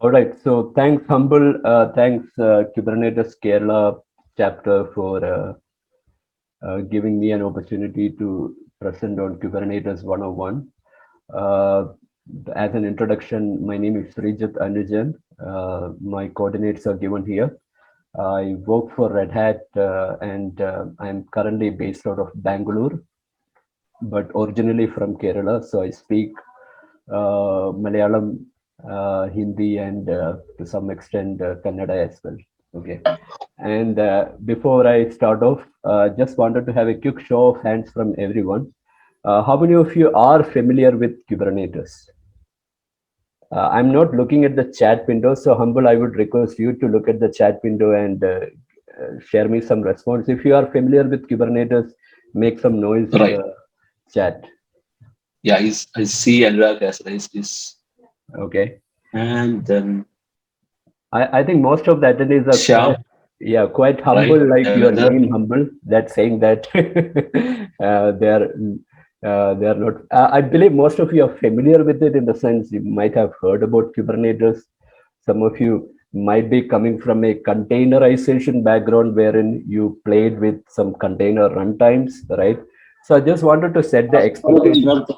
All right. So thanks, thanks, Kubernetes Kerala chapter for giving me an opportunity to present on Kubernetes 101. Uh, as an introduction, my name is Sreejith Anujan. My coordinates are given here. I work for Red Hat and I'm currently based out of Bangalore, but originally from Kerala. So I speak Malayalam, Hindi, and to some extent Kannada as well. Okay. And before I start off, just wanted to have a quick show of hands from everyone. How many of you are familiar with Kubernetes? I'm not looking at the chat window, so Humble, I would request you to look at the chat window and share me some response. If you are familiar with Kubernetes, make some noise in Right. the chat. Yeah, I see Anurag has raised this. Okay. And then I think most of the attendees are quite, Shyam, yeah, quite right? humble, like your Devendra. name humble. That's saying that they are not. I believe most of you are familiar with it in the sense you might have heard about Kubernetes. Some of you might be coming from a containerization background wherein you played with some container runtimes, right? So I just wanted to set the Sorry to expectation. interrupt,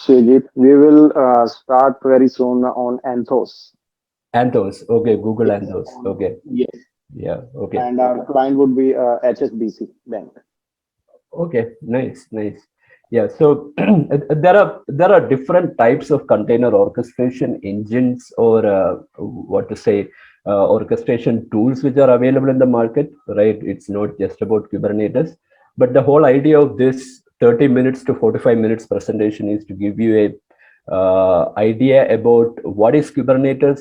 Shrejit. We will start very soon on Anthos. Anthos, okay, Google Yes, Anthos, okay, yes. yeah, okay. And our client would be HSBC Bank. Okay, nice, nice. Yeah, so there are different types of container orchestration engines or what to say orchestration tools which are available in the market, right? It's not just about Kubernetes, but the whole idea of this 30 minutes to 45 minutes presentation is to give you a idea about what is Kubernetes,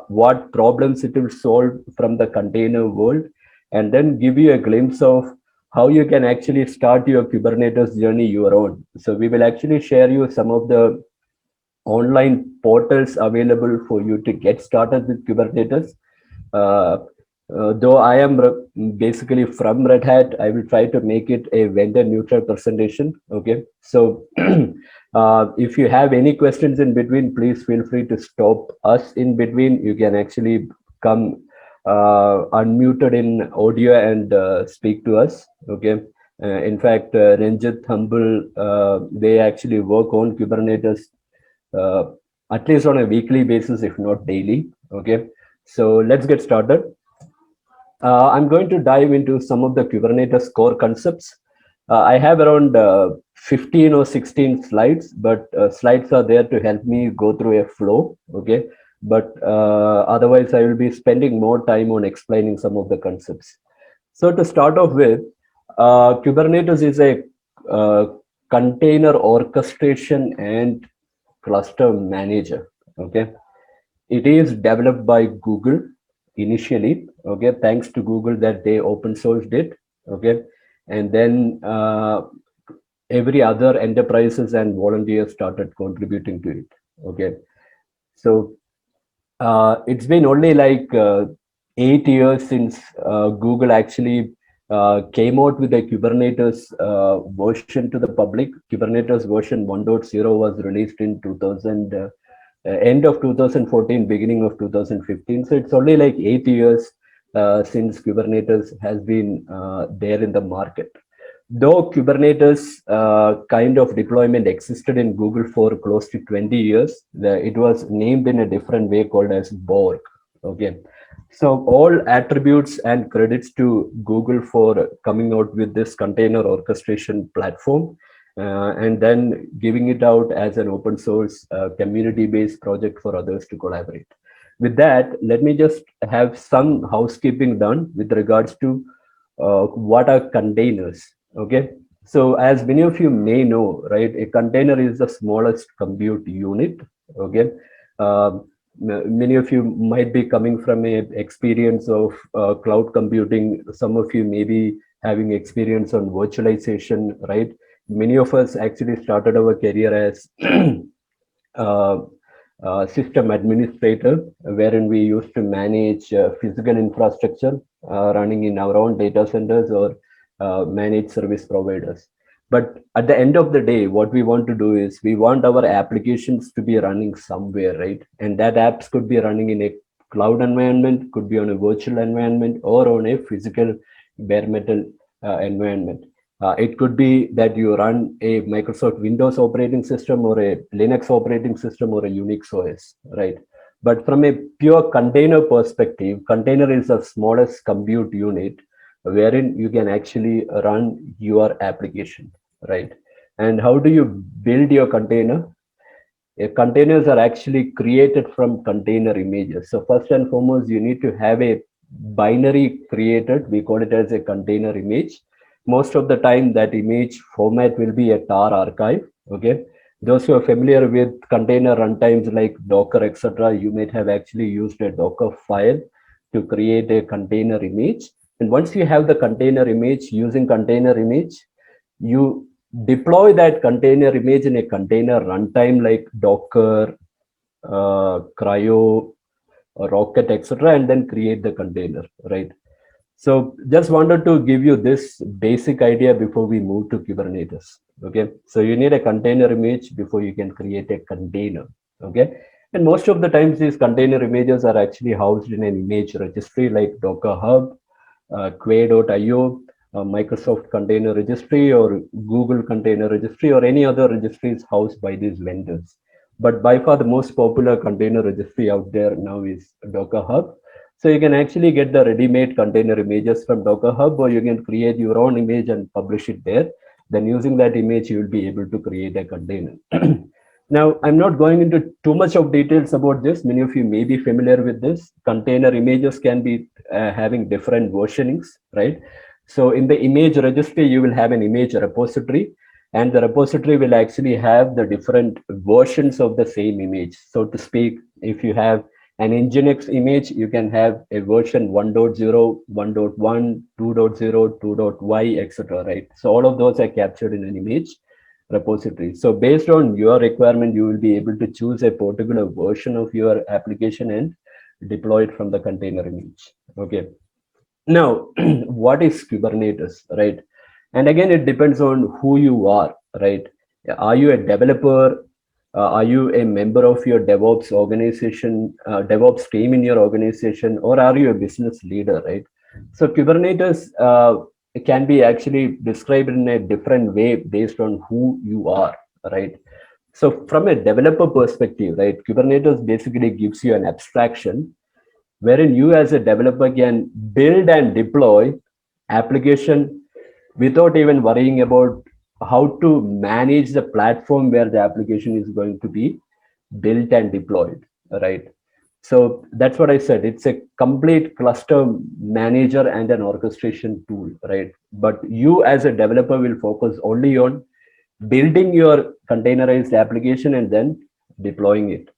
what problems it will solve from the container world, and then give you a glimpse of how you can actually start your Kubernetes journey your own. So we will actually share you some of the online portals available for you to get started with Kubernetes. Uh, though I am basically from Red Hat, I will try to make it a vendor neutral presentation. Okay. So if you have any questions in between, please feel free to stop us in between. You can actually come unmuted in audio and speak to us. Okay. In fact, Ranjit, Humble, they actually work on Kubernetes uh, at least on a weekly basis, if not daily. Okay, so let's get started. I'm going to dive into some of the Kubernetes core concepts. I have around 15 or 16 slides, but slides are there to help me go through a flow. Okay, but otherwise, I will be spending more time on explaining some of the concepts. So to start off with, Kubernetes is a uh, container orchestration and cluster manager. Okay, it is developed by Google initially. Okay, thanks to Google that they open sourced it. Okay, and then every other enterprises and volunteers started contributing to it. Okay, so it's been only like 8 years since Google actually came out with a Kubernetes version to the public. Kubernetes version 1.0 was released in 2000, end of 2014, beginning of 2015. So it's only like 8 years since Kubernetes has been there in the market. Though Kubernetes kind of deployment existed in Google for close to 20 years, it was named in a different way called as Borg. Okay. So all attributes and credits to Google for coming out with this container orchestration platform and then giving it out as an open source community-based project for others to collaborate. With that, let me just have some housekeeping done with regards to what are containers. Okay, so as many of you may know, right, a container is the smallest compute unit. Okay, uh, many of you might be coming from a experience of cloud computing. Some of you may be having experience on virtualization, right? Many of us actually started our career as uh, system administrator, wherein we used to manage physical infrastructure running in our own data centers or manage service providers. But at the end of the day, what we want to do is we want our applications to be running somewhere, right? And that apps could be running in a cloud environment, could be on a virtual environment, or on a physical bare metal environment. It could be that you run a Microsoft Windows operating system or a Linux operating system or a Unix OS, right? But from a pure container perspective, container is the smallest compute unit wherein you can actually run your application, right? And how do you build your container? Containers are actually created from container images. So first and foremost, you need to have a binary created. We call it as a container image. Most of the time, that image format will be a tar archive. Okay. Those who are familiar with container runtimes like Docker, etc., you might have actually used a Docker file to create a container image. And once you have the container image, using container image, you deploy that container image in a container runtime like Docker, Cryo, Rocket, etc., and then create the container, right? So just wanted to give you this basic idea before we move to Kubernetes. Okay, so you need a container image before you can create a container. Okay, and most of the times these container images are actually housed in an image registry like Docker Hub, Quay.io, Microsoft Container Registry, or Google Container Registry, or any other registries housed by these vendors. But by far the most popular container registry out there now is Docker Hub. So you can actually get the ready-made container images from Docker Hub, or you can create your own image and publish it there. Then using that image, you will be able to create a container. Now, I'm not going into too much of details about this. Many of you may be familiar with this. Container images can be having different versionings, right? So in the image registry, you will have an image repository, and the repository will actually have the different versions of the same image. So to speak, if you have an Nginx image, you can have a version 1.0, 1.1, 2.0, 2.y, etc. Right? So all of those are captured in an image repository. So based on your requirement, you will be able to choose a particular version of your application and deploy it from the container image. Okay. Now, what is Kubernetes, right? And again, it depends on who you are, right? Are you a developer? Are you a member of your DevOps organization, DevOps team in your organization, or are you a business leader, right? So Kubernetes can be actually described in a different way based on who you are, right? So from a developer perspective, right, Kubernetes basically gives you an abstraction wherein you as a developer can build and deploy application without even worrying about how to manage the platform where the application is going to be built and deployed, right? So that's what I said. It's a complete cluster manager and an orchestration tool, right? But you as a developer will focus only on building your containerized application and then deploying it,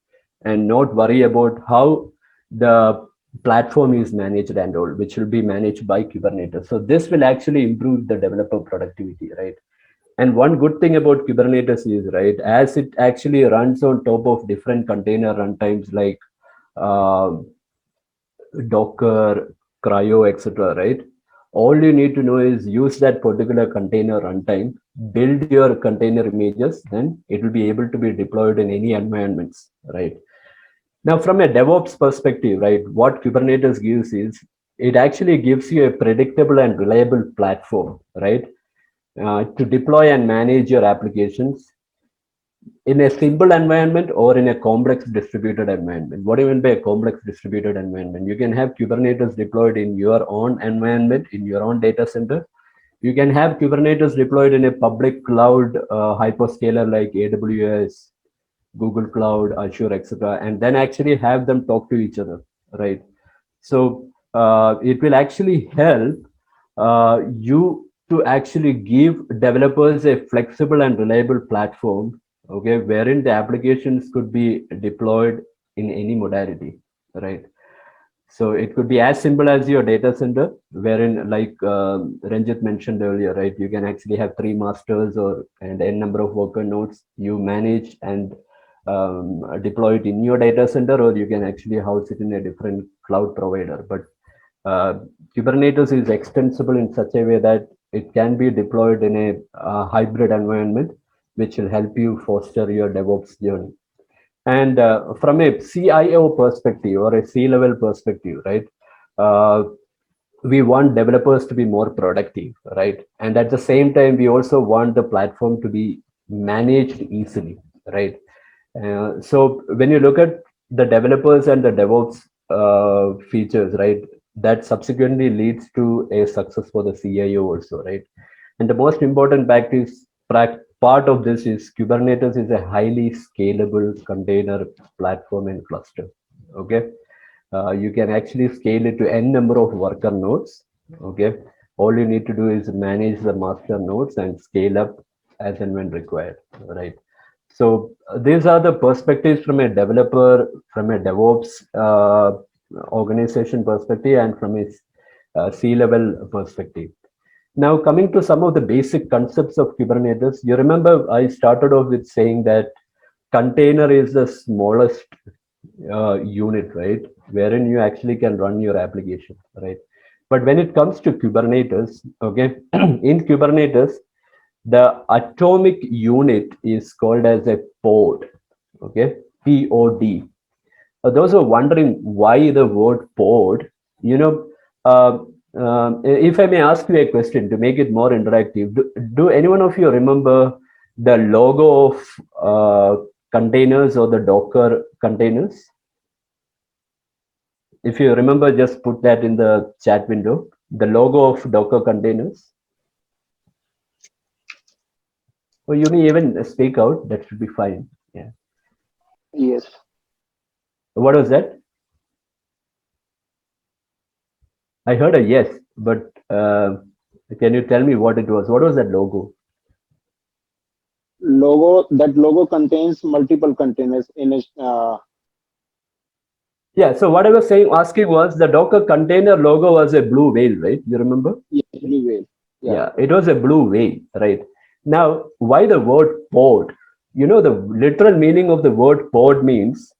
and not worry about how the platform is managed and all, which will be managed by Kubernetes. So this will actually improve the developer productivity, right? And one good thing about Kubernetes is, right, as it actually runs on top of different container runtimes like uh, Docker, Cryo, etc., right? All you need to know is use that particular container runtime, build your container images, then it will be able to be deployed in any environments, right? Now, from a DevOps perspective, right, what Kubernetes gives is it actually gives you a predictable and reliable platform, right, to deploy and manage your applications in a simple environment or in a complex distributed environment. What do you mean by a complex distributed environment? You can have Kubernetes deployed in your own environment, in your own data center. You can have Kubernetes deployed in a public cloud hyperscaler like AWS, Google Cloud, Azure, etc., and then actually have them talk to each other, right? So it will actually help you to actually give developers a flexible and reliable platform, okay, wherein the applications could be deployed in any modality, right? So it could be as simple as your data center, wherein, like Ranjit mentioned earlier, right? You can actually have 3 masters or and n number of worker nodes. You manage and deploy it in your data center, or you can actually house it in a different cloud provider. But uh, Kubernetes is extensible in such a way that It can be deployed in a hybrid environment, which will help you foster your DevOps journey. And from a CIO perspective or a C-level perspective, right? Uh, we want developers to be more productive, right? And at the same time, we also want the platform to be managed easily, right? So when you look at the developers and the DevOps features, right, that subsequently leads to a success for the CIO also, right? And the most important part of this is Kubernetes is a highly scalable container platform and cluster. Okay, you can actually scale it to n number of worker nodes. Okay, all you need to do is manage the master nodes and scale up as and when required. Right. So these are the perspectives from a developer, from a DevOps organization perspective, and from a C-level perspective. Now, coming to some of the basic concepts of Kubernetes, you remember I started off with saying that container is the smallest unit, right? Wherein you actually can run your application, right? But when it comes to Kubernetes, okay, in Kubernetes, the atomic unit is called as a pod, okay, POD. Those are wondering why the word pod, you know, if I may ask you a question to make it more interactive, do any one of you remember the logo of containers or the Docker containers? If you remember, just put that in the chat window. The logo of Docker containers. Or you may even speak out. That should be fine. Yeah. Yes. What was that? I heard a yes, but can you tell me what it was? What was that logo? That logo contains multiple containers in it. Yeah. So what I was saying, asking was the Docker container logo was a blue whale, right? You remember? Yes, blue whale. Yeah. Yeah, it was a blue whale, right? Now, why the word pod? You know, the literal meaning of the word pod means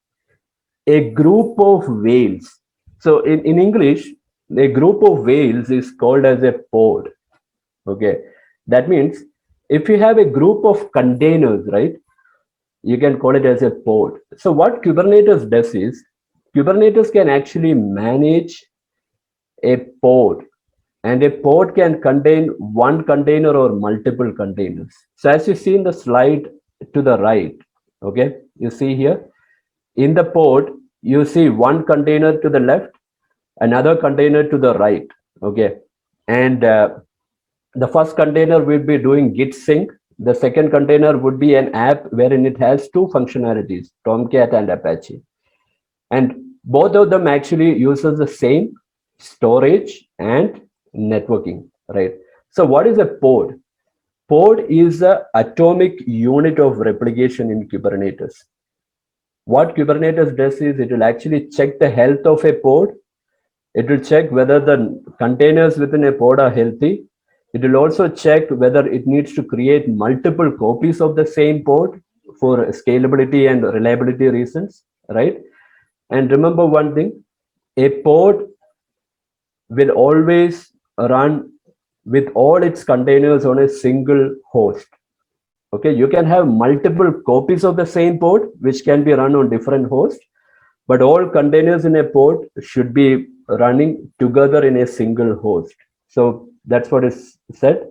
a group of whales. So in English, a group of whales is called as a pod. Okay. That means if you have a group of containers, right, you can call it as a pod. So what Kubernetes does is Kubernetes can actually manage a pod, and a pod can contain one container or multiple containers. So as you see in the slide to the right, okay, you see here in the pod, you see one container to the left, another container to the right, okay, and the first container will be doing git sync. The second container would be an app wherein it has two functionalities, Tomcat and Apache, and both of them actually uses the same storage and networking, right? So what is a pod? Pod is the atomic unit of replication in Kubernetes. What Kubernetes does is it will actually check the health of a pod. It will check whether the containers within a pod are healthy. It will also check whether it needs to create multiple copies of the same pod for scalability and reliability reasons, right? And remember one thing, a pod will always run with all its containers on a single host. Okay, you can have multiple copies of the same pod which can be run on different hosts, but all containers in a pod should be running together in a single host. So that's what is said.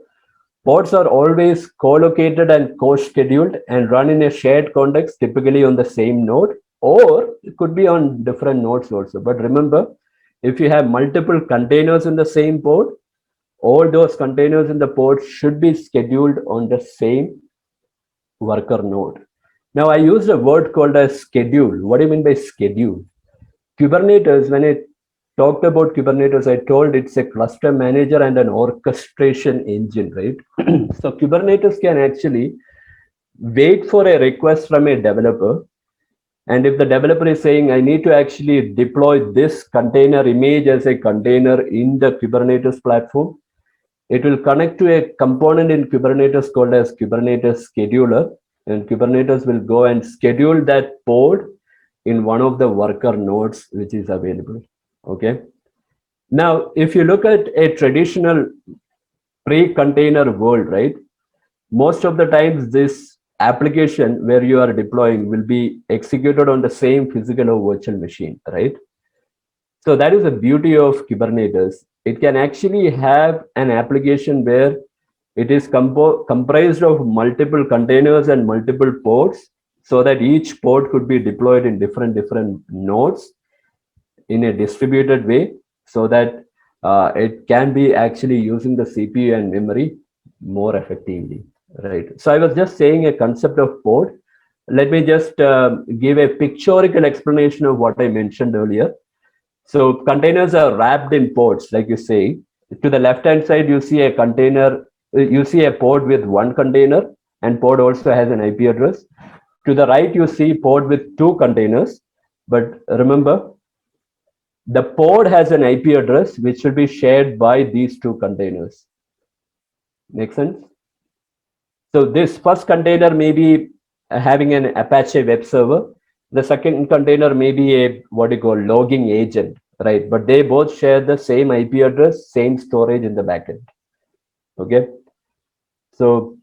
Pods are always co-located and co-scheduled and run in a shared context, typically on the same node, or it could be on different nodes also. But remember, if you have multiple containers in the same pod, all those containers in the pod should be scheduled on the same worker node. Now, I used a word called as schedule. What do you mean by schedule? Kubernetes, when I talked about Kubernetes, I told it's a cluster manager and an orchestration engine, right? So Kubernetes can actually wait for a request from a developer. And if the developer is saying, I need to actually deploy this container image as a container in the Kubernetes platform, it will connect to a component in Kubernetes called as Kubernetes scheduler. And Kubernetes will go and schedule that pod in one of the worker nodes which is available. Okay. Now, if you look at a traditional pre-container world, right? Most of the times this application where you are deploying will be executed on the same physical or virtual machine, right? So that is the beauty of Kubernetes. It can actually have an application where it is comprised of multiple containers and multiple pods, so that each pod could be deployed in different nodes in a distributed way, so that it can be actually using the CPU and memory more effectively, right? So I was just saying a concept of pod. Let me just give a pictorial explanation of what I mentioned earlier. So containers are wrapped in pods, like you say. To the left-hand side, you see a container, you see a pod with one container, and pod also has an IP address. To the right, you see pod with two containers. But remember, the pod has an IP address which will be shared by these two containers. Make sense? So this first container may be having an Apache web server. The second container may be a what you call logging agent, right? But they both share the same IP address, same storage in the backend. Okay. So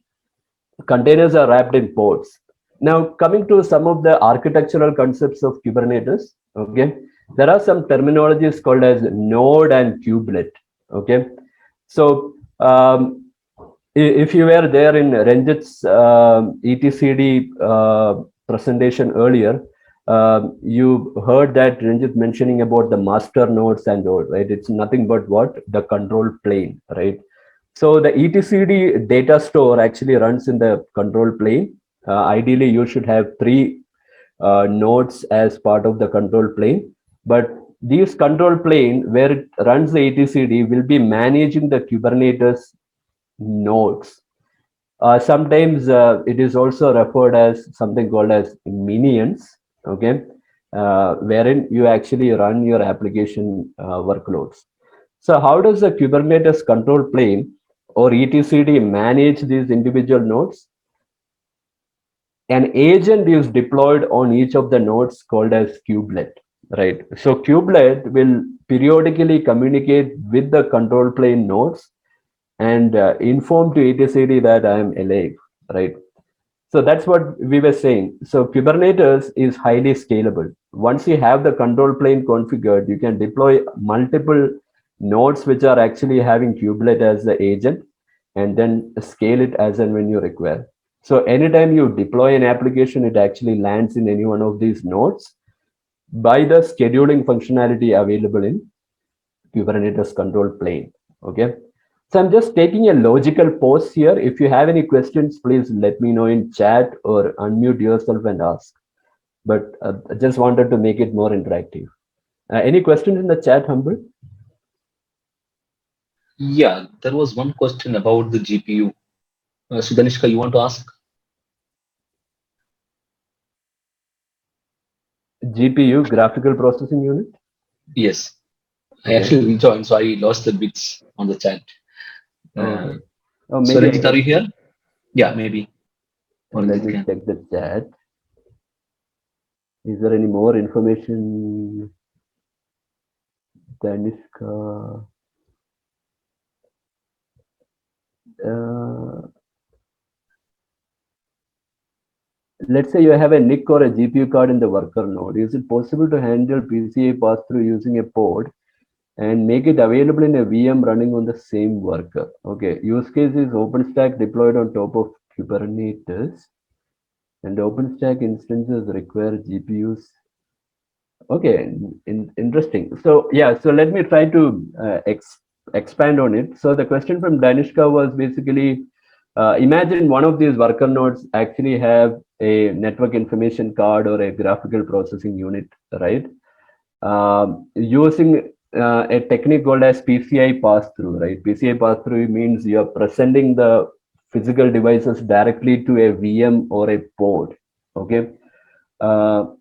containers are wrapped in pods. Now coming to some of the architectural concepts of Kubernetes. Okay. There are some terminologies called as node and kubelet. Okay. So if you were there in Ranjit's ETCD presentation earlier, you heard that Ranjit mentioning about the master nodes and all, right? It's nothing but what? The control plane, right? So the ETCD data store actually runs in the control plane. Ideally, you should have three nodes as part of the control plane. But these control plane where it runs the ETCD will be managing the Kubernetes nodes. Sometimes it is also referred as something called as minions, okay, wherein you actually run your application workloads. So how does the Kubernetes control plane or etcd manage these individual nodes? An agent is deployed on each of the nodes called as kubelet, right? So kubelet will periodically communicate with the control plane nodes and inform to etcd that I am alive, right? So that's what we were saying. So Kubernetes is highly scalable. Once you have the control plane configured, you can deploy multiple nodes which are actually having kubelet as the agent, and then scale it as and when you require. So anytime you deploy an application, it actually lands in any one of these nodes by the scheduling functionality available in Kubernetes control plane. Okay. So I'm just taking a logical pause here. If you have any questions, please let me know in chat or unmute yourself and ask. But I just wanted to make it more interactive. Any questions in the chat, Humble? Yeah, there was one question about the GPU. So Danishka, you want to ask? GPU, graphical processing unit? Yes. I Okay. actually rejoined, so I lost the bits on the chat. Okay. Oh, So maybe I Ranjit, are can. you here? Yeah, maybe. Or Let Ranjit me can. check the chat. Is there any more information? Tanishka. Let's say you have a NIC or a GPU card in the worker node. Is it possible to handle PCI pass-through using a pod and make it available in a VM running on the same worker? Okay, use case is OpenStack deployed on top of Kubernetes, and OpenStack instances require GPUs. Okay, interesting. So yeah, so let me try to expand on it. So the question from Danishka was basically, imagine one of these worker nodes actually have a network information card or a graphical processing unit, right? Using a technique called as PCI pass-through, right? PCI pass-through means you're presenting the physical devices directly to a VM or a pod, okay? So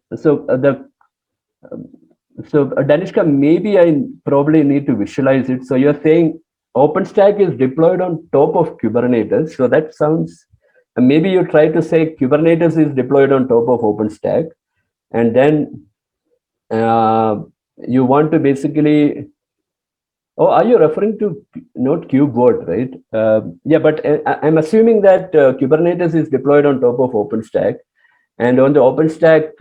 Danishka, maybe I probably need to visualize it. So you're saying OpenStack is deployed on top of Kubernetes. So that sounds, maybe you try to say Kubernetes is deployed on top of OpenStack, and then you want to basically Oh, are you referring to not KubeVirt, right? Yeah, but I'm assuming that Kubernetes is deployed on top of OpenStack, and on the OpenStack,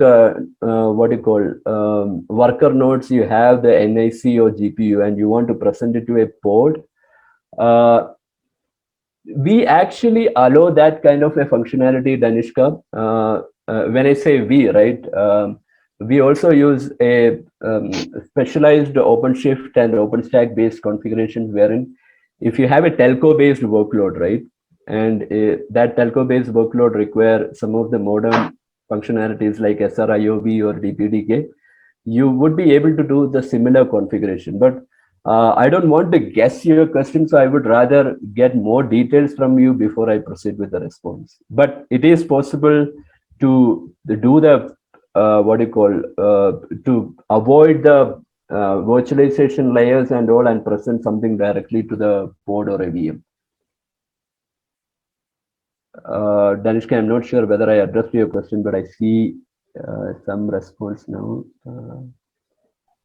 what do you call worker nodes, you have the NIC or GPU, and you want to present it to a pod. We actually allow that kind of a functionality, Danishka. When I say we, right, we also use a specialized OpenShift and OpenStack based configurations wherein if you have a telco based workload, right, and that telco based workload require some of the modern functionalities like SRIOV or DPDK, you would be able to do the similar configuration. But I don't want to guess your question, so I would rather get more details from you before I proceed with the response. But it is possible to do the what do you call to avoid the virtualization layers and all and present something directly to the pod or a VM. Danishka, I'm not sure whether I addressed your question, but I see some response now.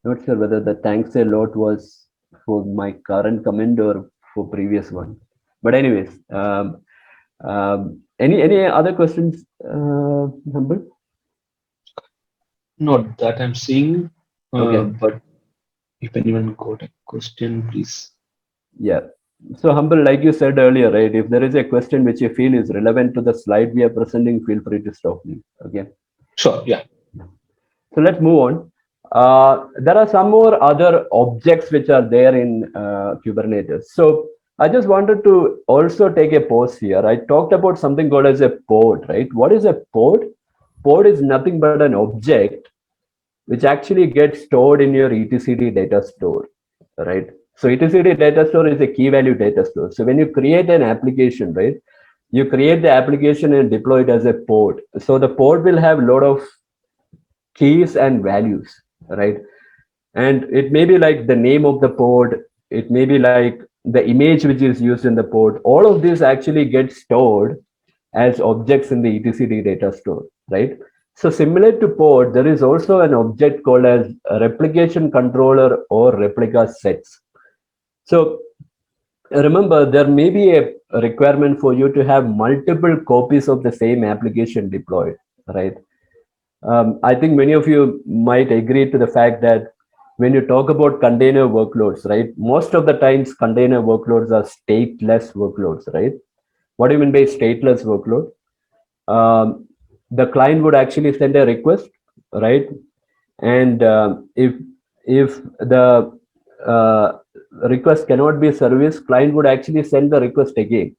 Not sure whether the thanks a lot was for my current comment or for previous one. But anyways, any other questions, Humble? Not that I'm seeing, Okay. but if anyone got a question, please. Yeah. So Humble, like you said earlier, right? If there is a question which you feel is relevant to the slide we are presenting, feel free to stop me. Okay. Sure, yeah. So let's move on. There are some more other objects which are there in Kubernetes. So I just wanted to also take a pause here. I talked about something called as a pod, right? What is a pod? Pod is nothing but an object which actually gets stored in your etcd data store, right? So etcd data store is a key value data store. So when you create an application, right, you create the application and deploy it as a pod. So the pod will have a lot of keys and values, right? And it may be like the name of the pod, it may be like the image which is used in the pod. All of this actually gets stored as objects in the etcd data store, right? So similar to pod, there is also an object called as a replication controller or replica sets. So remember, there may be a requirement for you to have multiple copies of the same application deployed, right? I think many of you might agree to the fact that when you talk about container workloads, right, most of the times container workloads are stateless workloads, right? What do you mean by stateless workload? The client would actually send a request, right? And if the uh, request cannot be serviced, client would actually send the request again.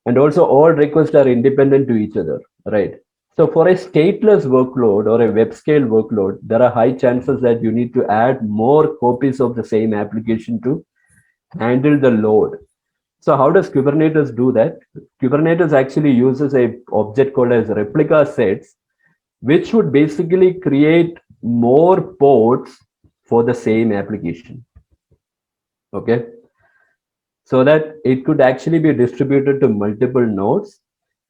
And also all requests are independent to each other, right? So for a stateless workload or a web scale workload, there are high chances that you need to add more copies of the same application to handle the load. So how does Kubernetes do that? Kubernetes actually uses a object called as replica sets, which would basically create more pods for the same application. Okay. So that it could actually be distributed to multiple nodes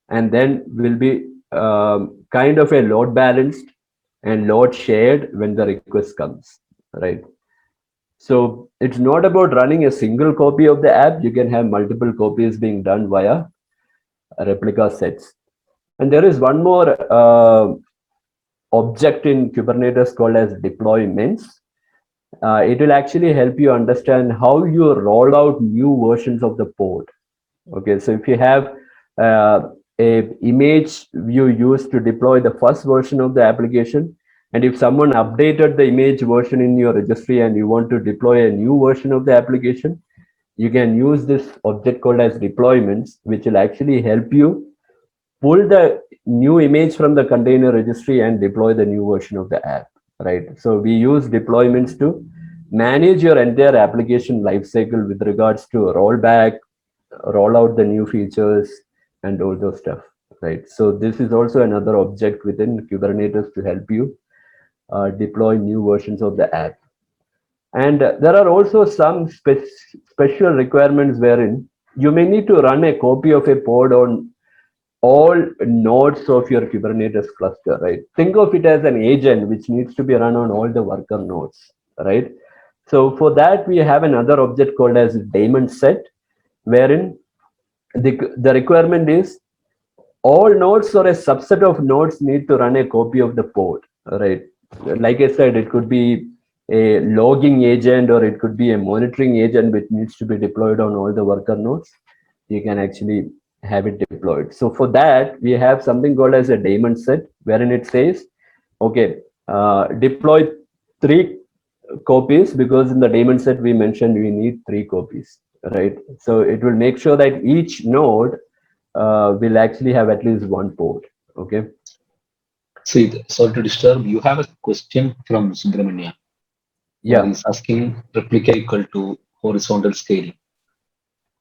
and then will be kind of a load balanced and load shared when the request comes, right? So it's not about running a single copy of the app. You can have multiple copies being done via replica sets. And there is one more object in Kubernetes called as deployments. It will actually help you understand how you roll out new versions of the pod. Okay, so if you have a image you use to deploy the first version of the application, and if someone updated the image version in your registry and you want to deploy a new version of the application, you can use this object called as deployments, which will actually help you pull the new image from the container registry and deploy the new version of the app, right? So we use deployments to manage your entire application lifecycle with regards to rollback, roll out the new features, and all those stuff, right? So this is also another object within Kubernetes to help you deploy new versions of the app. And there are also some special requirements wherein you may need to run a copy of a pod on all nodes of your Kubernetes cluster, right? Think of it as an agent which needs to be run on all the worker nodes, right? So for that, we have another object called as daemon set, wherein the requirement is all nodes or a subset of nodes need to run a copy of the pod, right? Like I said, it could be a logging agent or it could be a monitoring agent which needs to be deployed on all the worker nodes. You can actually have it deployed. So for that, we have something called as a daemon set, wherein it says, okay, deploy 3 copies, because in the daemon set we mentioned we need 3 copies, right? So it will make sure that each node will actually have at least 1 port. Okay. See, sorry to disturb. You have a question from Subramania. Yeah. He's asking replica equal to horizontal scaling.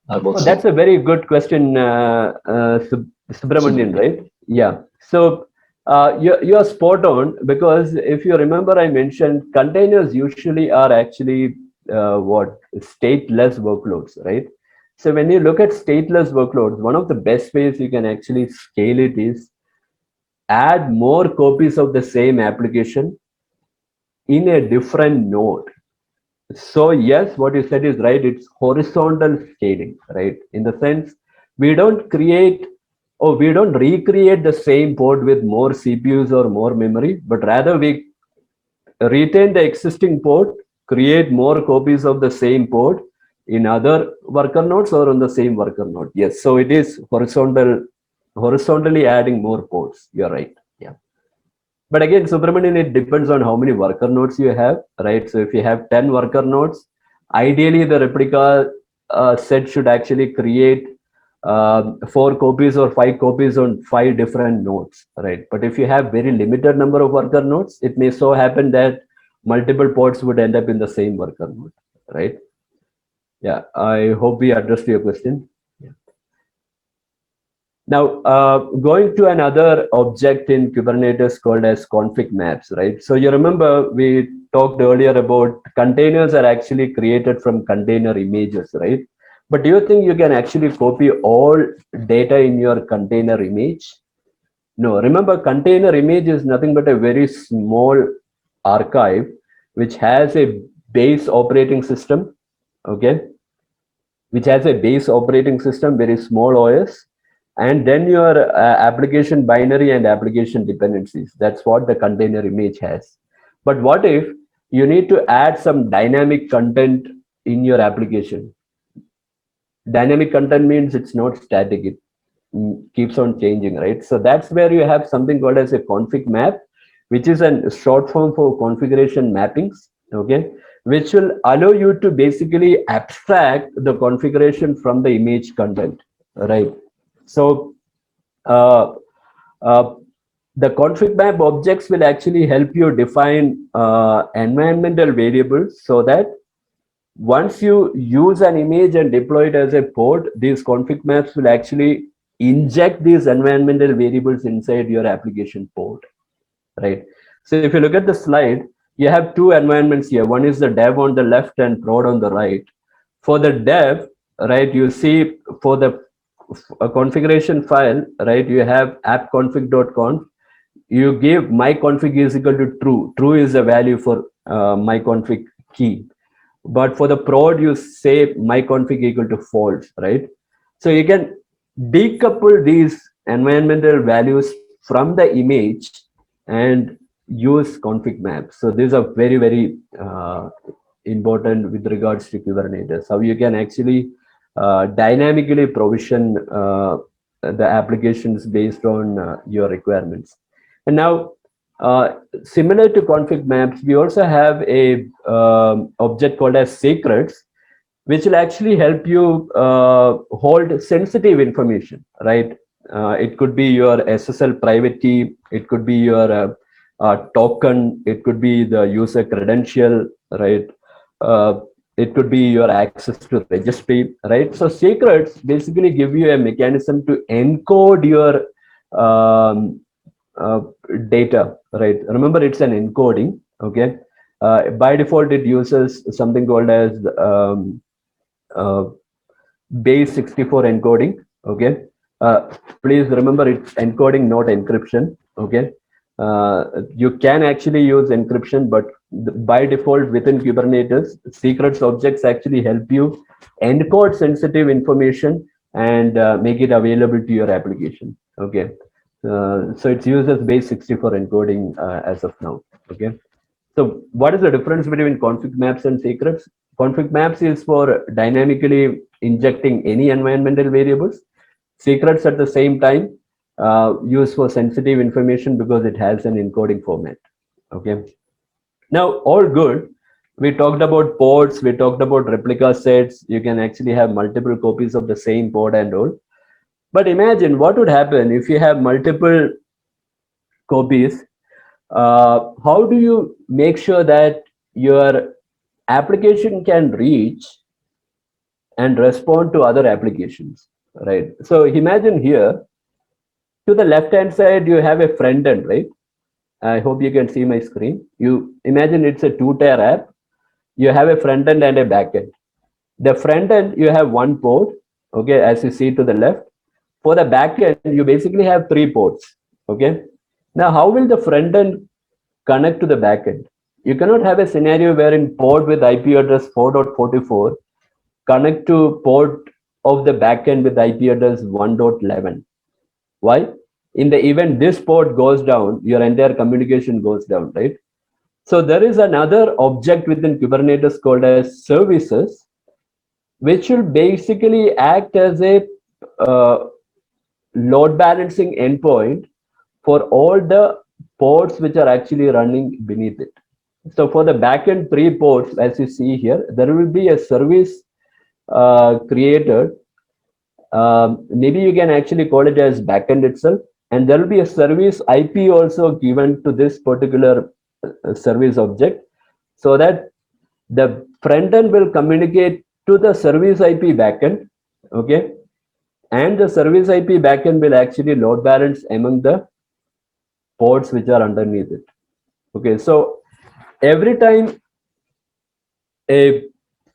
About Oh, that's a very good question, Subramanian, Subramania. right? Yeah. So you're spot on, because if you remember, I mentioned containers usually are actually what stateless workloads, right? So when you look at stateless workloads, one of the best ways you can actually scale it is add more copies of the same application in a different node. So yes, what you said is right. It's horizontal scaling, right? In the sense, we don't create or we don't recreate the same port with more CPUs or more memory, but rather we retain the existing port, create more copies of the same port in other worker nodes or on the same worker node. Yes, so it is horizontally adding more ports. You're right. Yeah. But again, Subramanian, it depends on how many worker nodes you have, right? So if you have 10 worker nodes, ideally the replica set should actually create 4 copies or 5 copies on 5 different nodes, right? But if you have very limited number of worker nodes, it may so happen that multiple ports would end up in the same worker node, right? Yeah, I hope we addressed your question. Now, going to another object in Kubernetes called as config maps, right? So you remember we talked earlier about containers are actually created from container images, right? But do you think you can actually copy all data in your container image? No, remember container image is nothing but a very small archive which has a base operating system, okay? Which has a base operating system, very small OS, and then your application binary and application dependencies. That's what the container image has. But what if you need to add some dynamic content in your application? Dynamic content means it's not static, it keeps on changing, right? So that's where you have something called as a config map, which is a short form for configuration mappings, okay, which will allow you to basically abstract the configuration from the image content, right? So uh, uh, the config map objects will actually help you define environmental variables, so that once you use an image and deploy it as a pod, these config maps will actually inject these environmental variables inside your application pod, right? So if you look at the slide, you have 2 environments here. One is the dev on the left and prod on the right. For the dev, right, you see for the configuration file, right, you have appconfig.conf. You give myconfig is equal to true. True is a value for myconfig key. But for the prod, you say myconfig equal to false, right? So you can decouple these environmental values from the image and use config maps. So these are very, very important with regards to Kubernetes. How you can actually dynamically provision the applications based on your requirements. And now, similar to config maps, we also have a object called as secrets, which will actually help you hold sensitive information, right? It could be your SSL private key, it could be your token, it could be the user credential, right? It could be your access to registry, right? So secrets basically give you a mechanism to encode your um, uh, data, right? Remember, it's an encoding, okay? By default, it uses something called as uh, base 64 encoding, okay? Please remember, it's encoding, not encryption, okay? You can actually use encryption, but by default within Kubernetes, secrets objects actually help you encode sensitive information and make it available to your application. Okay, so it uses base 64 encoding as of now. Okay, so what is the difference between config maps and secrets? Config maps is for dynamically injecting any environmental variables. Secrets at the same time used for sensitive information because it has an encoding format. Okay. Now, all good. We talked about pods, we talked about replica sets. You can actually have multiple copies of the same pod and all. But imagine what would happen if you have multiple copies. How do you make sure that your application can reach and respond to other applications, right? So imagine here, to the left hand side, you have a front end, right? I hope you can see my screen. You imagine it's a two-tier app. You have a front end and a back end. The front end, you have one port, okay, as you see to the left. For the back end, you basically have three ports, okay. Now, how will the front end connect to the back end? You cannot have a scenario wherein port with IP address 4.44 connect to port of the backend with IP address 1.11. Why? In the event this port goes down, your entire communication goes down, right? So there is another object within Kubernetes called as services, which will basically act as a uh, load balancing endpoint for all the ports which are actually running beneath it. So for the backend three ports, as you see here, there will be a service created. Maybe you can actually call it as backend itself, and there will be a service IP also given to this particular service object, so that the front end will communicate to the service IP backend, okay, and the service IP backend will actually load balance among the ports which are underneath it. Okay, so every time a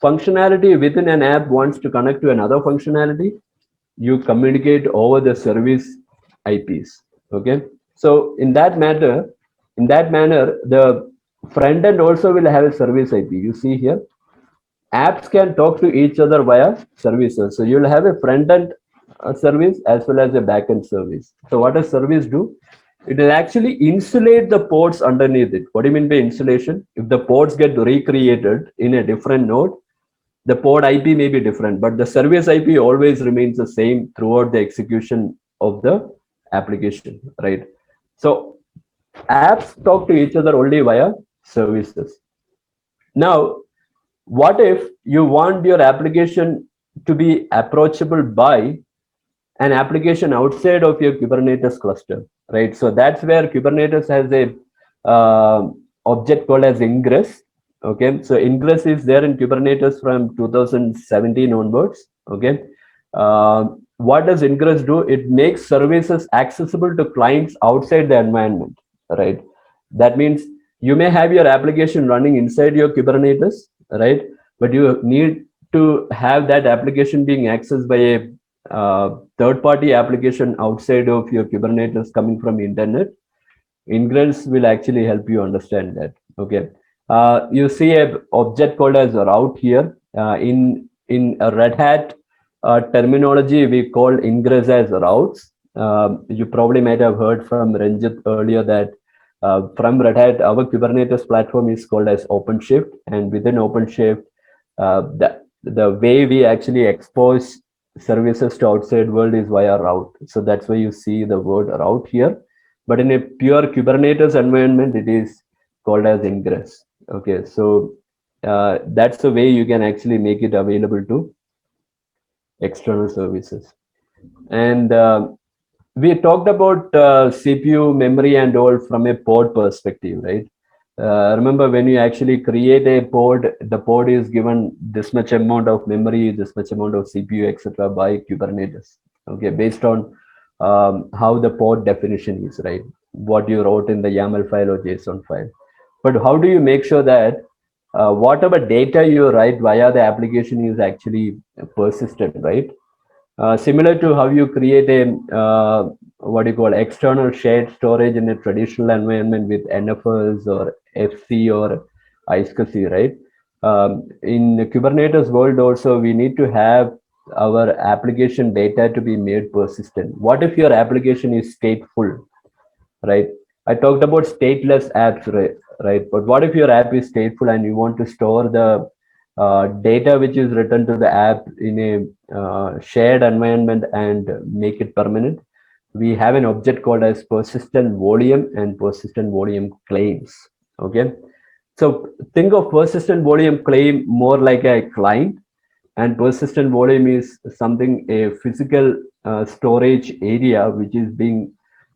functionality within an app wants to connect to another functionality, you communicate over the service IPs. Okay, so in that manner, the front end also will have a service IP. You see here, apps can talk to each other via services. So you'll have a front end service as well as a back end service. So what does service do? It will actually insulate the ports underneath it. What do you mean by insulation? If the ports get recreated in a different node, the port IP may be different, but the service IP always remains the same throughout the execution of the application, right? So apps talk to each other only via services. Now, what if you want your application to be approachable by an application outside of your Kubernetes cluster, right? So that's where Kubernetes has a object called as ingress. Okay, so ingress is there in Kubernetes from 2017 onwards. Okay, what does ingress do? It makes services accessible to clients outside the environment, right? That means you may have your application running inside your Kubernetes, right? But you need to have that application being accessed by a third-party application outside of your Kubernetes coming from internet. Ingress will actually help you understand that. Okay, you see a object called as a route here. In a Red Hat terminology, we call ingress as routes. You probably might have heard from Ranjit earlier that from Red Hat, our Kubernetes platform is called as OpenShift, and within OpenShift, the way we actually expose services to outside world is via route. So that's why you see the word route here. But in a pure Kubernetes environment, it is called as ingress. Okay, so that's the way you can actually make it available to external services. And we talked about CPU, memory, and all from a pod perspective, right? Remember, when you actually create a pod, the pod is given this much amount of memory, this much amount of CPU, etc., by Kubernetes. Okay, based on how the pod definition is, right? What you wrote in the YAML file or JSON file. But how do you make sure that whatever data you write via the application is actually persistent, right? Similar to how you create a what do you call external shared storage in a traditional environment with NFS or FC or efficacy, right? In the Kubernetes world also, we need to have our application data to be made persistent. What if your application is stateful, right? I talked about stateless apps, right? But what if your app is stateful and you want to store the data which is written to the app in a shared environment and make it permanent? We have an object called as persistent volume and persistent volume claims. Okay, so think of persistent volume claim more like a client, and persistent volume is something, a physical storage area which is being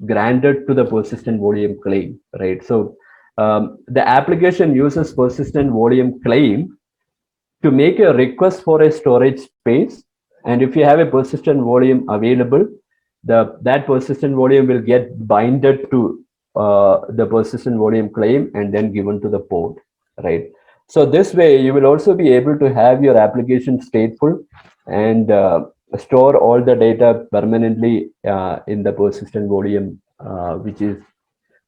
granted to the persistent volume claim, right? So the application uses persistent volume claim to make a request for a storage space, and if you have a persistent volume available, that persistent volume will get binded to the persistent volume claim and then given to the pod, right? So this way you will also be able to have your application stateful and store all the data permanently in the persistent volume which is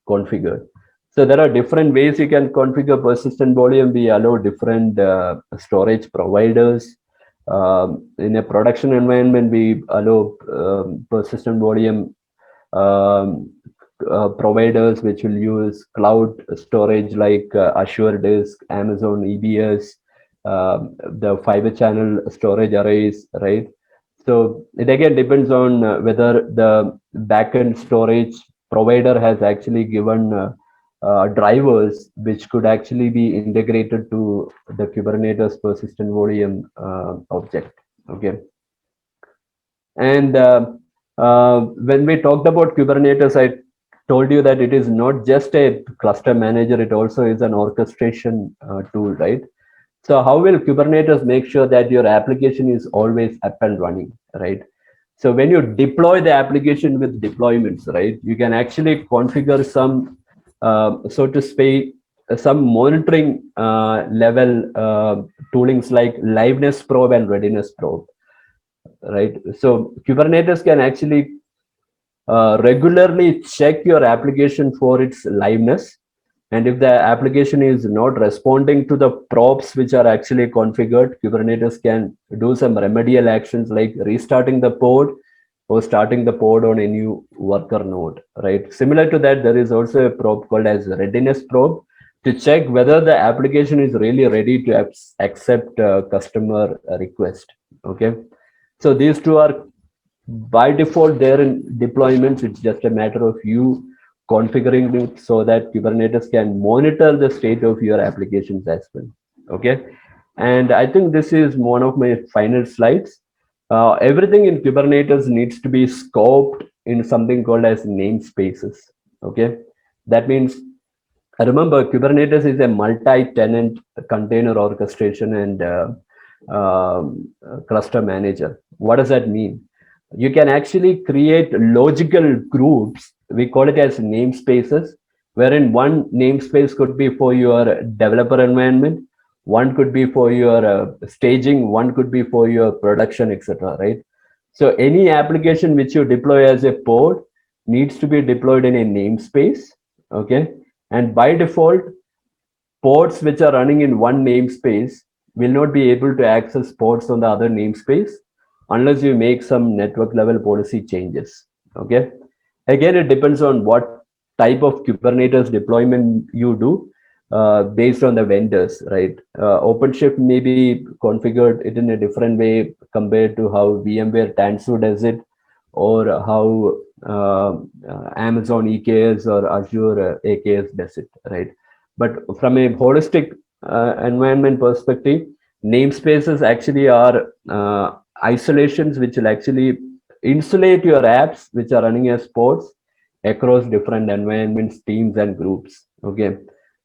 configured. So there are different ways you can configure persistent volume. We allow different storage providers. In a production environment, we allow persistent volume providers which will use cloud storage like Azure Disk, Amazon EBS, the fiber channel storage arrays, right? So it again depends on whether the backend storage provider has actually given drivers which could actually be integrated to the Kubernetes persistent volume object. Okay, and when we talked about Kubernetes, I told you that it is not just a cluster manager; it also is an orchestration tool, right? So how will Kubernetes make sure that your application is always up and running, right? So when you deploy the application with deployments, right, you can actually configure some, so to speak, some monitoring level toolings like liveness probe and readiness probe, right? So Kubernetes can actually regularly check your application for its liveness, and if the application is not responding to the props which are actually configured, Kubernetes can do some remedial actions like restarting the pod or starting the pod on a new worker node, right? Similar to that, there is also a probe called as readiness probe to check whether the application is really ready to accept customer request. Okay, so these two are by default there in deployments. It's just a matter of you configuring it so that Kubernetes can monitor the state of your applications as well. Okay, and I think this is one of my final slides. Everything in Kubernetes needs to be scoped in something called as namespaces. Okay, that means, remember, Kubernetes is a multi-tenant container orchestration and cluster manager. What does that mean? You can actually create logical groups. We call it as namespaces, wherein one namespace could be for your developer environment, one could be for your staging, one could be for your production, etc. Right? So any application which you deploy as a pod needs to be deployed in a namespace. Okay, and by default, pods which are running in one namespace will not be able to access pods on the other namespace unless you make some network level policy changes. Okay, again, it depends on what type of Kubernetes deployment you do based on the vendors, right? OpenShift may be configured it in a different way compared to how VMware Tanzu does it, or how Amazon EKS or Azure AKS does it, right? But from a holistic environment perspective, namespaces actually are isolations which will actually insulate your apps which are running as pods across different environments, teams, and groups. Okay,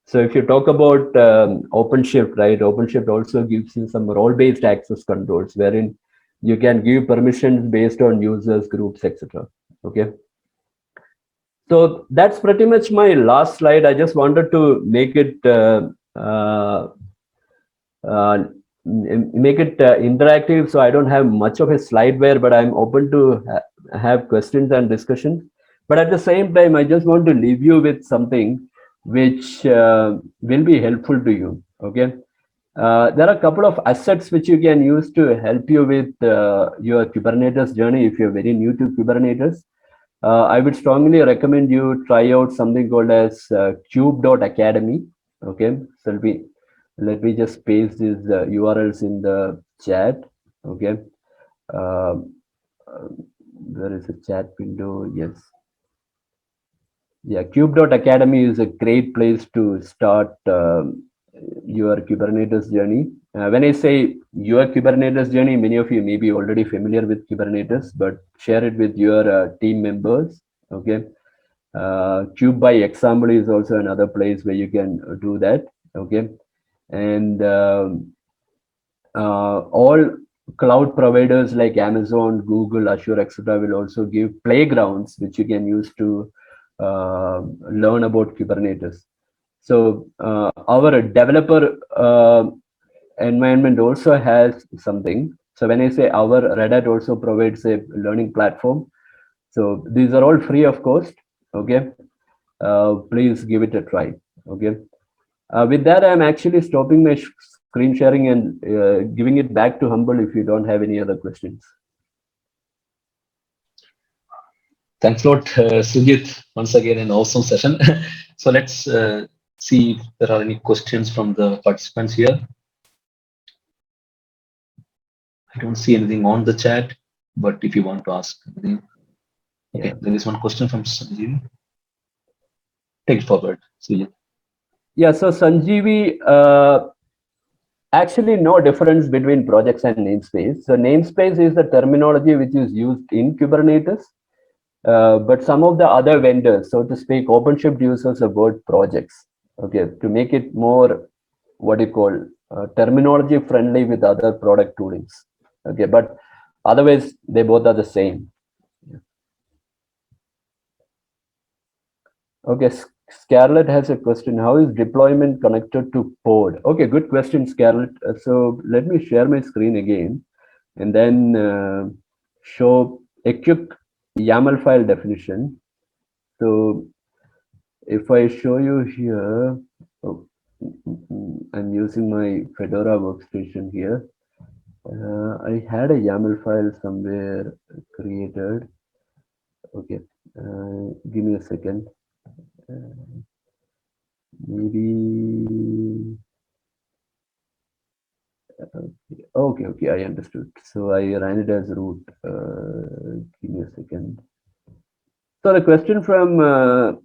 so if you talk about OpenShift, right, OpenShift also gives you some role-based access controls wherein you can give permissions based on users, groups, etc. Okay, so that's pretty much my last slide. I just wanted to make it interactive, so I don't have much of a slideware, but I'm open to have questions and discussions. But at the same time, I just want to leave you with something which will be helpful to you. Okay. There are a couple of assets which you can use to help you with your Kubernetes journey if you're very new to Kubernetes. I would strongly recommend you try out something called as cube.academy. Okay, so let me just paste these URLs in the chat. Okay, um, there is a chat window. Yes, yeah, cube.academy is a great place to start your Kubernetes journey. When I say your Kubernetes journey, many of you may be already familiar with Kubernetes, but share it with your team members. Okay. Cube by example is also another place where you can do that. Okay. And all cloud providers like Amazon, Google, Azure, etc., will also give playgrounds which you can use to learn about Kubernetes. So our developer environment also has something. So when I say our, Red Hat also provides a learning platform. So these are all free of cost. Okay, please give it a try. Okay. With that, I'm actually stopping my screen sharing and giving it back to Humble if you don't have any other questions. Thanks a lot, Sreejith, once again an awesome session. So let's see if there are any questions from the participants here. I don't see anything on the chat, but if you want to ask anything. Okay, yeah. There is one question from Sanjeev. Take it forward, Sreejith. Yeah, so Sanjeevi, actually no difference between projects and namespace. So namespace is the terminology which is used in Kubernetes, but some of the other vendors, so to speak, OpenShift uses the word projects, okay, to make it more, what you call, terminology friendly with other product toolings. Okay, but otherwise they both are the same. Okay, Scarlett has a question. How is deployment connected to pod? Okay, good question, Scarlett. So let me share my screen again and then show a quick YAML file definition. So if I show you here, oh, I'm using my Fedora workstation here. I had a YAML file somewhere created. Okay, give me a second. Maybe. Okay, I understood. So I ran it as root. Give me a second. So the question from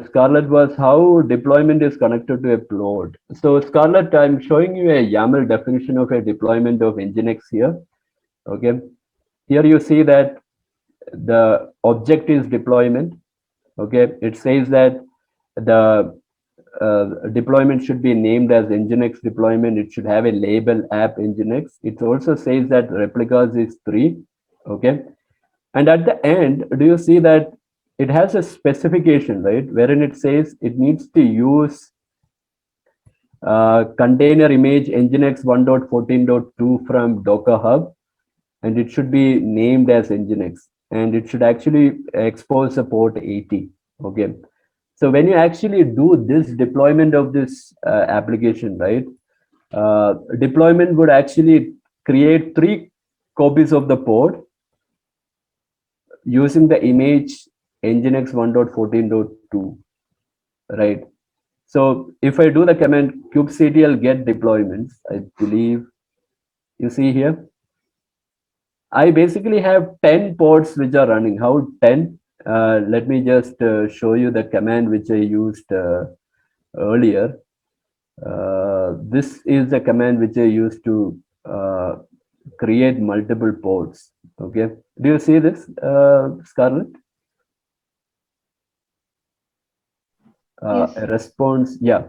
Scarlett was how deployment is connected to a plot. So Scarlett, I'm showing you a YAML definition of a deployment of Nginx here. Okay. Here you see that the object is deployment. Okay. It says that the deployment should be named as Nginx deployment. It should have a label app Nginx. It also says that replicas is 3. Okay. And at the end, do you see that it has a specification, right? Wherein it says it needs to use container image Nginx 1.14.2 from Docker Hub, and it should be named as Nginx, and it should actually expose a port 80. Okay. So when you actually do this deployment of this application, right? Deployment would actually create 3 copies of the port using the image Nginx 1.14.2, right? So if I do the command kubectl get deployments, I believe you see here, I basically have 10 pods which are running. How 10? Let me just show you the command which I used earlier. This is the command which I used to create multiple pods. Okay. Do you see this, Scarlett? Yes. A response. Yeah.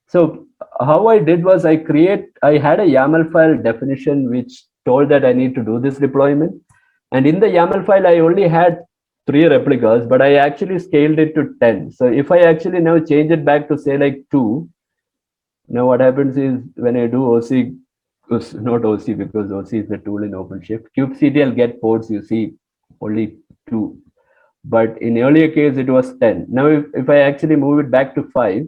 So how I did was I had a YAML file definition which told that I need to do this deployment. And in the YAML file, I only had 3 replicas, but I actually scaled it to 10. So if I actually now change it back to say like 2, now what happens is when I do OC, not OC because OC is the tool in OpenShift, kubectl get ports, you see only 2. But in earlier case, it was 10. Now, if I actually move it back to 5,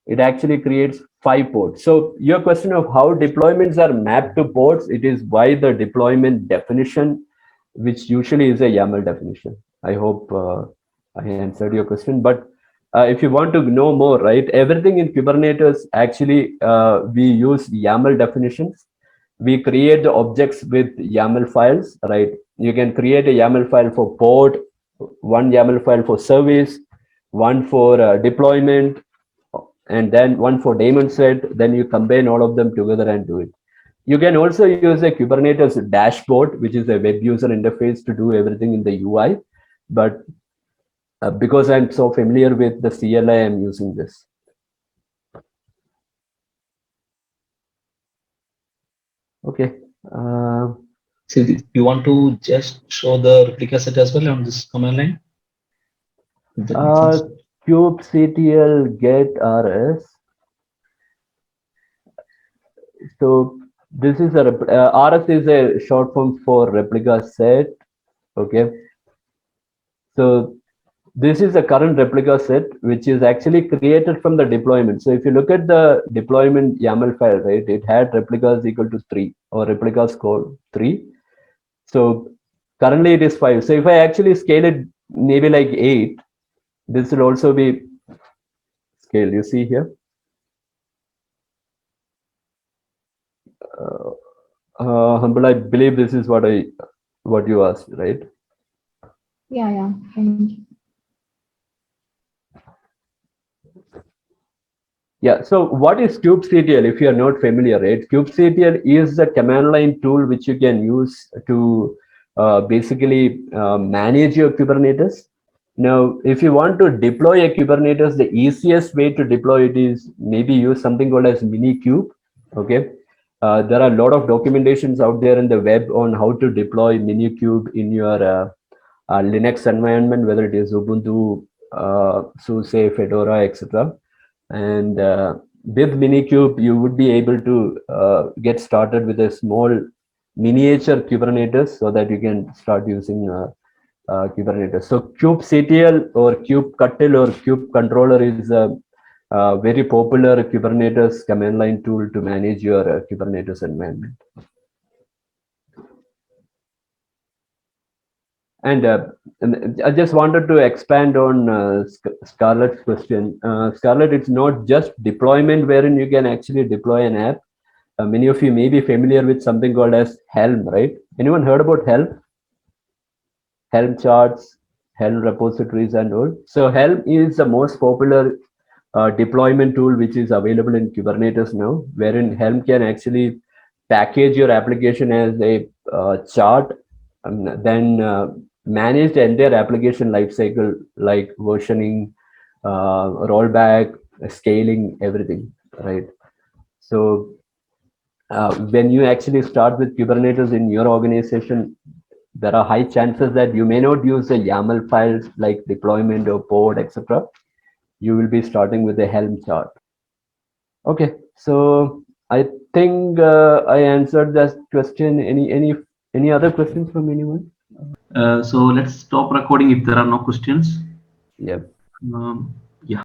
it actually creates 5 pods. So your question of how deployments are mapped to pods, it is by the deployment definition, which usually is a YAML definition. I hope I answered your question. But if you want to know more, right, everything in Kubernetes, actually, we use YAML definitions. We create the objects with YAML files, right? You can create a YAML file for pod, one YAML file for service, one for deployment, and then one for daemon set. Then you combine all of them together and do it. You can also use a Kubernetes dashboard, which is a web user interface to do everything in the UI. But because I'm so familiar with the CLI, I'm using this. Okay. So you want to just show the replica set as well on this command line? kubectl get rs. So this is a rs is a short form for replica set. Okay. So this is a current replica set, which is actually created from the deployment. So if you look at the deployment YAML file, right, it had replicas equal to 3 or replicas code 3. So currently it is 5. So if I actually scale it maybe like 8, this will also be scaled. You see here. Humble, I believe this is what you asked, right? Yeah. Thank you. Yeah, so what is kubectl if you are not familiar, right? Kubectl is a command line tool which you can use to basically manage your Kubernetes. Now, if you want to deploy a Kubernetes, the easiest way to deploy it is maybe use something called as Minikube. Okay, there are a lot of documentations out there in the web on how to deploy Minikube in your Linux environment, whether it is Ubuntu, SUSE, Fedora, etc. And with Minikube, you would be able to get started with a small miniature Kubernetes so that you can start using Kubernetes. So kubectl or kubectl or kube controller is a very popular Kubernetes command line tool to manage your Kubernetes environment. And I just wanted to expand on Scarlett's question. Scarlett, it's not just deployment wherein you can actually deploy an app. Many of you may be familiar with something called as Helm, right? Anyone heard about Helm? Helm charts, Helm repositories and all. So Helm is the most popular deployment tool which is available in Kubernetes now, wherein Helm can actually package your application as a chart and then manage the entire application lifecycle like versioning, rollback, scaling, everything, right? So when you actually start with Kubernetes in your organization, there are high chances that you may not use a YAML files like deployment or pod, etc. You will be starting with a Helm chart. Okay, so I think I answered that question. Any other questions from anyone? So let's stop recording if there are no questions. Yep.